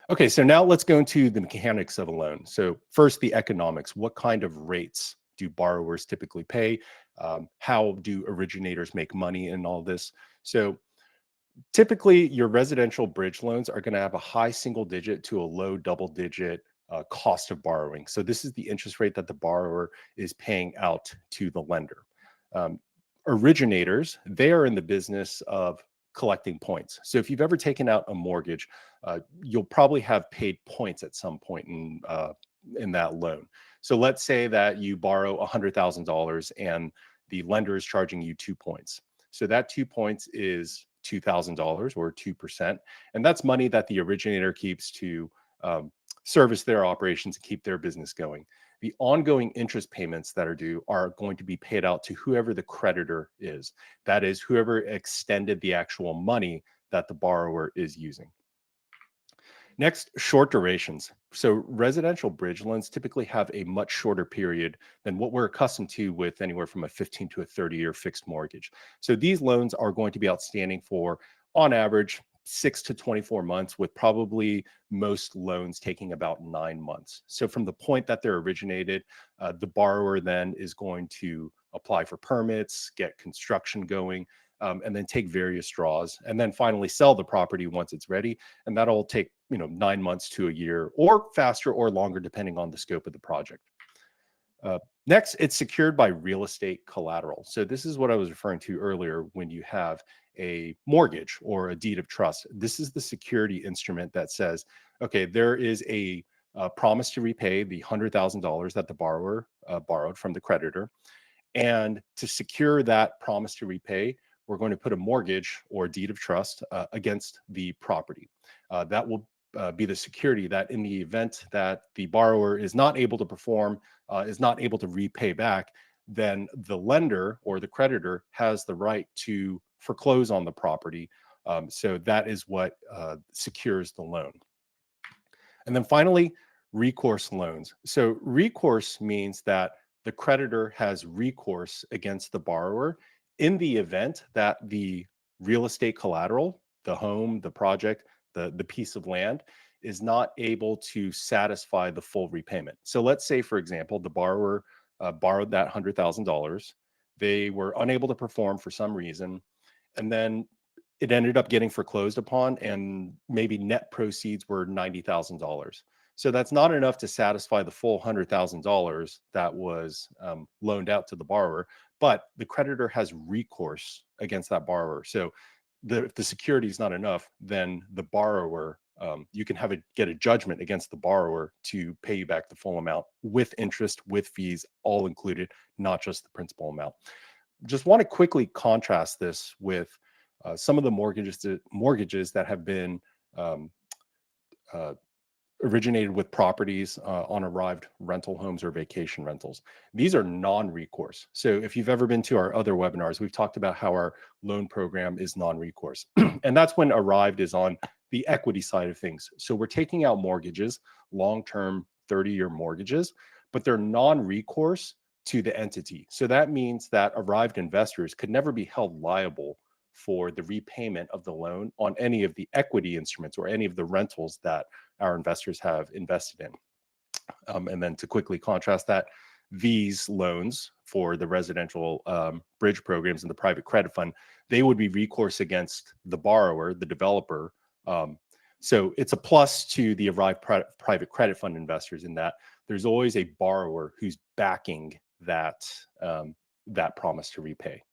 Okay, so now let's go into the mechanics of a loan. So first, the economics. What kind of rates do borrowers typically pay? How do originators make money in all this? So typically, your residential bridge loans are going to have a high single digit to a low double digit cost of borrowing. So this is the interest rate that the borrower is paying out to the lender. Um, Originators, they are in the business of collecting points. So if you've ever taken out a mortgage, you'll probably have paid points at some point in that loan. So let's say that you borrow $100,000 and the lender is charging you 2 points. So that 2 points is $2,000 or 2%. And that's money that the originator keeps to service their operations and keep their business going. The ongoing interest payments that are due are going to be paid out to whoever the creditor is. That is, whoever extended the actual money that the borrower is using. Next, short durations. So residential bridge loans typically have a much shorter period than what we're accustomed to with anywhere from a 15 to a 30-year fixed mortgage. So these loans are going to be outstanding for, on average, 6 to 24 months, with probably most loans taking about 9 months. So from the point that they're originated, the borrower then is going to apply for permits, get construction going, and then take various draws, and then finally sell the property once it's ready. And that'll take 9 months to a year, or faster or longer, depending on the scope of the project. Next, it's secured by real estate collateral. So this is what I was referring to earlier when you have a mortgage or a deed of trust. This is the security instrument that says, okay, there is a promise to repay the $100,000 that the borrower borrowed from the creditor. And to secure that promise to repay, we're going to put a mortgage or deed of trust against the property. That will be the security that in the event that the borrower is not able to perform, is not able to repay back, then the lender or the creditor has the right to foreclose on the property. So that is what secures the loan. And then finally, recourse loans. So recourse means that the creditor has recourse against the borrower in the event that the real estate collateral, the home, the project, the piece of land, is not able to satisfy the full repayment. So let's say, for example, the borrower borrowed that $100,000. They were unable to perform for some reason, and then it ended up getting foreclosed upon, and maybe net proceeds were $90,000. So that's not enough to satisfy the full $100,000 that was loaned out to the borrower, but the creditor has recourse against that borrower. So if the security is not enough, then the borrower, you can get a judgment against the borrower to pay you back the full amount with interest, with fees, all included, not just the principal amount. Just want to quickly contrast this with some of the mortgages that have been originated with properties on arrived rental homes or vacation rentals. These are non-recourse. So if you've ever been to our other webinars, we've talked about how our loan program is non-recourse. And that's when arrived is on the equity side of things. So we're taking out mortgages, long-term 30-year mortgages, but they're non-recourse to the entity. So that means that arrived investors could never be held liable for the repayment of the loan on any of the equity instruments or any of the rentals that our investors have invested in. And then to quickly contrast that, these loans for the residential bridge programs and the private credit fund, they would be recourse against the borrower, the developer. So it's a plus to the arrived private credit fund investors in that there's always a borrower who's backing that promise to repay.